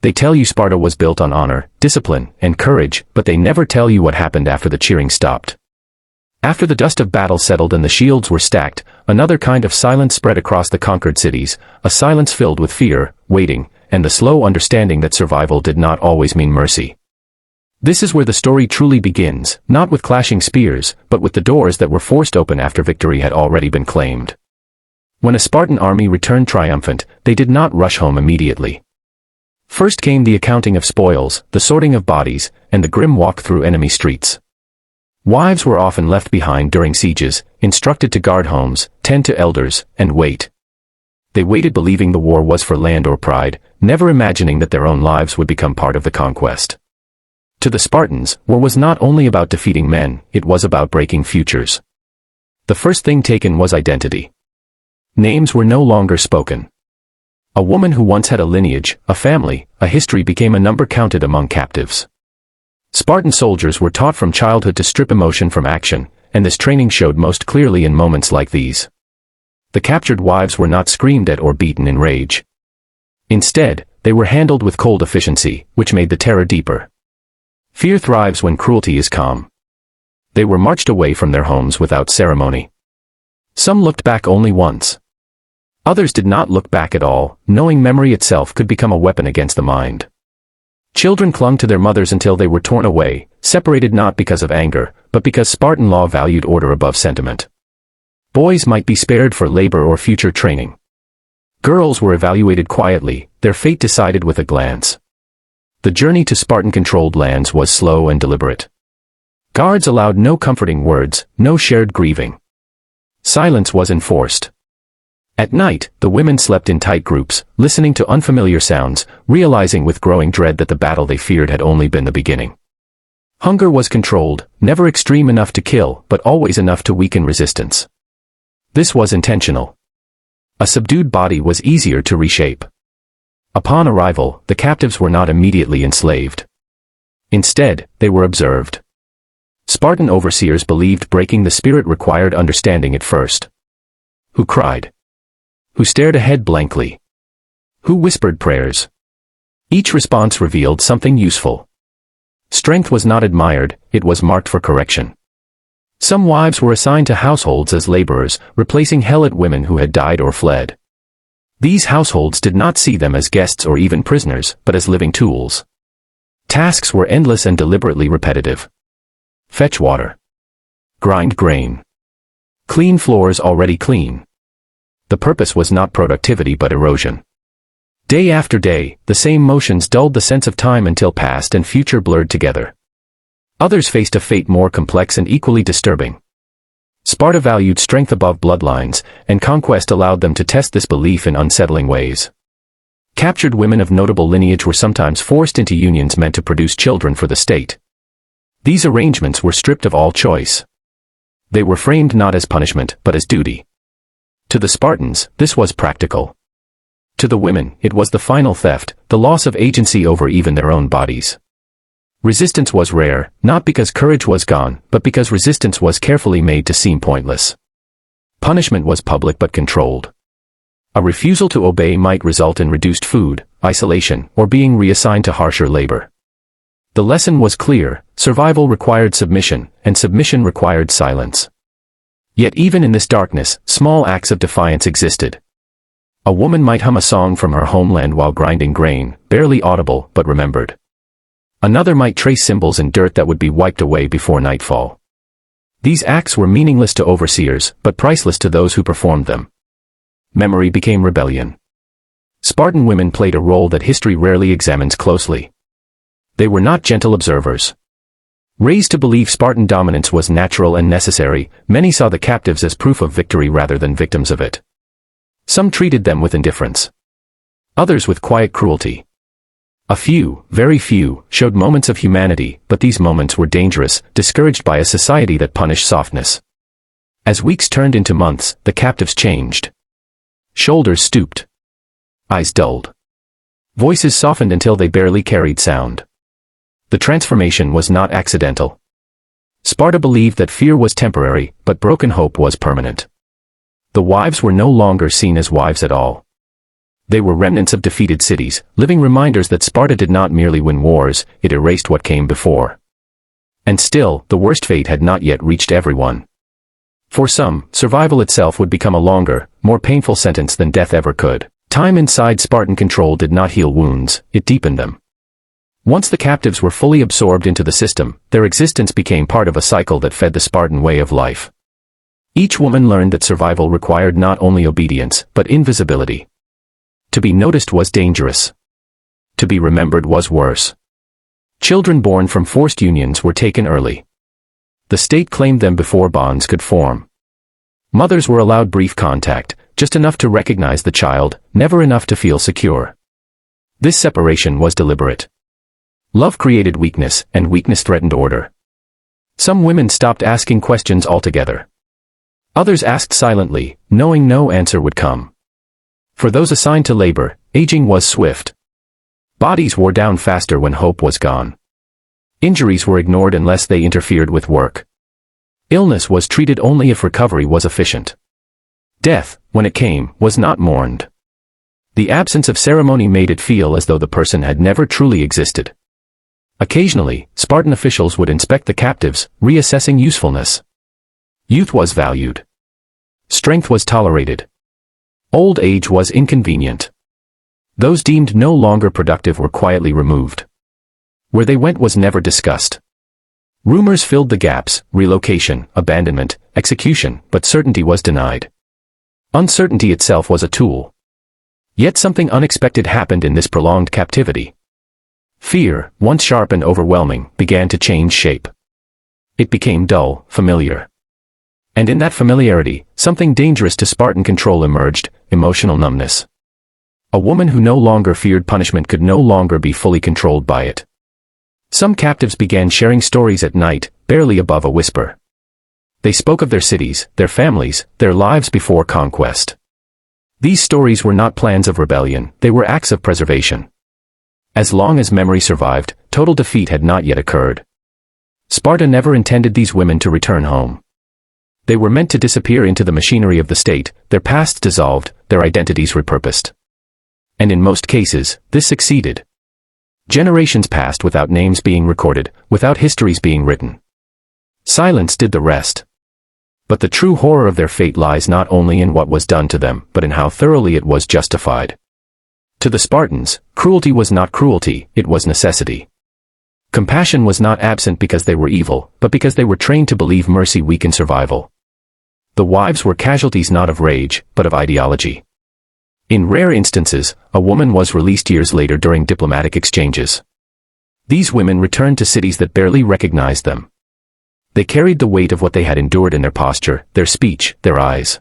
They tell you Sparta was built on honor, discipline, and courage, but they never tell you what happened after the cheering stopped. After the dust of battle settled and the shields were stacked, another kind of silence spread across the conquered cities, a silence filled with fear, waiting, and the slow understanding that survival did not always mean mercy. This is where the story truly begins, not with clashing spears, but with the doors that were forced open after victory had already been claimed. When a Spartan army returned triumphant, they did not rush home immediately. First came the accounting of spoils, the sorting of bodies, and the grim walk through enemy streets. Wives were often left behind during sieges, instructed to guard homes, tend to elders, and wait. They waited believing the war was for land or pride, never imagining that their own lives would become part of the conquest. To the Spartans, war was not only about defeating men, it was about breaking futures. The first thing taken was identity. Names were no longer spoken. A woman who once had a lineage, a family, a history became a number counted among captives. Spartan soldiers were taught from childhood to strip emotion from action, and this training showed most clearly in moments like these. The captured wives were not screamed at or beaten in rage. Instead, they were handled with cold efficiency, which made the terror deeper. Fear thrives when cruelty is calm. They were marched away from their homes without ceremony. Some looked back only once. Others did not look back at all, knowing memory itself could become a weapon against the mind. Children clung to their mothers until they were torn away, separated not because of anger, but because Spartan law valued order above sentiment. Boys might be spared for labor or future training. Girls were evaluated quietly, their fate decided with a glance. The journey to Spartan-controlled lands was slow and deliberate. Guards allowed no comforting words, no shared grieving. Silence was enforced. At night, the women slept in tight groups, listening to unfamiliar sounds, realizing with growing dread that the battle they feared had only been the beginning. Hunger was controlled, never extreme enough to kill, but always enough to weaken resistance. This was intentional. A subdued body was easier to reshape. Upon arrival, the captives were not immediately enslaved. Instead, they were observed. Spartan overseers believed breaking the spirit required understanding at first. Who cried? Who stared ahead blankly? Who whispered prayers? Each response revealed something useful. Strength was not admired, it was marked for correction. Some wives were assigned to households as laborers, replacing helot women who had died or fled. These households did not see them as guests or even prisoners, but as living tools. Tasks were endless and deliberately repetitive. Fetch water. Grind grain. Clean floors already clean. The purpose was not productivity but erosion. Day after day, the same motions dulled the sense of time until past and future blurred together. Others faced a fate more complex and equally disturbing. Sparta valued strength above bloodlines, and conquest allowed them to test this belief in unsettling ways. Captured women of notable lineage were sometimes forced into unions meant to produce children for the state. These arrangements were stripped of all choice. They were framed not as punishment, but as duty. To the Spartans, this was practical. To the women, it was the final theft, the loss of agency over even their own bodies. Resistance was rare, not because courage was gone, but because resistance was carefully made to seem pointless. Punishment was public but controlled. A refusal to obey might result in reduced food, isolation, or being reassigned to harsher labor. The lesson was clear: survival required submission, and submission required silence. Yet even in this darkness, small acts of defiance existed. A woman might hum a song from her homeland while grinding grain, barely audible but remembered. Another might trace symbols in dirt that would be wiped away before nightfall. These acts were meaningless to overseers, but priceless to those who performed them. Memory became rebellion. Spartan women played a role that history rarely examines closely. They were not gentle observers. Raised to believe Spartan dominance was natural and necessary, many saw the captives as proof of victory rather than victims of it. Some treated them with indifference. Others with quiet cruelty. A few, very few, showed moments of humanity, but these moments were dangerous, discouraged by a society that punished softness. As weeks turned into months, the captives changed. Shoulders stooped. Eyes dulled. Voices softened until they barely carried sound. The transformation was not accidental. Sparta believed that fear was temporary, but broken hope was permanent. The wives were no longer seen as wives at all. They were remnants of defeated cities, living reminders that Sparta did not merely win wars, it erased what came before. And still, the worst fate had not yet reached everyone. For some, survival itself would become a longer, more painful sentence than death ever could. Time inside Spartan control did not heal wounds, it deepened them. Once the captives were fully absorbed into the system, their existence became part of a cycle that fed the Spartan way of life. Each woman learned that survival required not only obedience, but invisibility. To be noticed was dangerous. To be remembered was worse. Children born from forced unions were taken early. The state claimed them before bonds could form. Mothers were allowed brief contact, just enough to recognize the child, never enough to feel secure. This separation was deliberate. Love created weakness, and weakness threatened order. Some women stopped asking questions altogether. Others asked silently, knowing no answer would come. For those assigned to labor, aging was swift. Bodies wore down faster when hope was gone. Injuries were ignored unless they interfered with work. Illness was treated only if recovery was efficient. Death, when it came, was not mourned. The absence of ceremony made it feel as though the person had never truly existed. Occasionally, Spartan officials would inspect the captives, reassessing usefulness. Youth was valued. Strength was tolerated. Old age was inconvenient. Those deemed no longer productive were quietly removed. Where they went was never discussed. Rumors filled the gaps, relocation, abandonment, execution, but certainty was denied. Uncertainty itself was a tool. Yet something unexpected happened in this prolonged captivity. Fear, once sharp and overwhelming, began to change shape. It became dull, familiar. And in that familiarity, something dangerous to Spartan control emerged, emotional numbness. A woman who no longer feared punishment could no longer be fully controlled by it. Some captives began sharing stories at night, barely above a whisper. They spoke of their cities, their families, their lives before conquest. These stories were not plans of rebellion, they were acts of preservation. As long as memory survived, total defeat had not yet occurred. Sparta never intended these women to return home. They were meant to disappear into the machinery of the state, their pasts dissolved, their identities repurposed. And in most cases, this succeeded. Generations passed without names being recorded, without histories being written. Silence did the rest. But the true horror of their fate lies not only in what was done to them, but in how thoroughly it was justified. To the Spartans, cruelty was not cruelty, it was necessity. Compassion was not absent because they were evil, but because they were trained to believe mercy weakened survival. The wives were casualties not of rage, but of ideology. In rare instances, a woman was released years later during diplomatic exchanges. These women returned to cities that barely recognized them. They carried the weight of what they had endured in their posture, their speech, their eyes.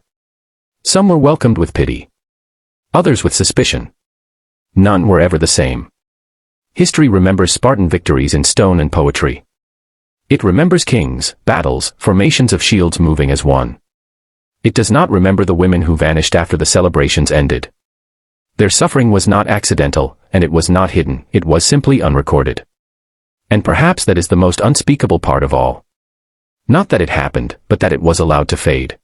Some were welcomed with pity. Others with suspicion. None were ever the same. History remembers Spartan victories in stone and poetry. It remembers kings, battles, formations of shields moving as one. It does not remember the women who vanished after the celebrations ended. Their suffering was not accidental, and it was not hidden, it was simply unrecorded. And perhaps that is the most unspeakable part of all. Not that it happened, but that it was allowed to fade.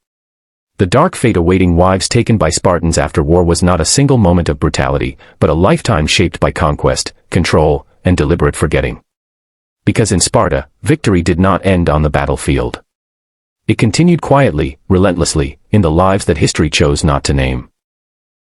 The dark fate awaiting wives taken by Spartans after war was not a single moment of brutality, but a lifetime shaped by conquest, control, and deliberate forgetting. Because in Sparta, victory did not end on the battlefield. It continued quietly, relentlessly, in the lives that history chose not to name.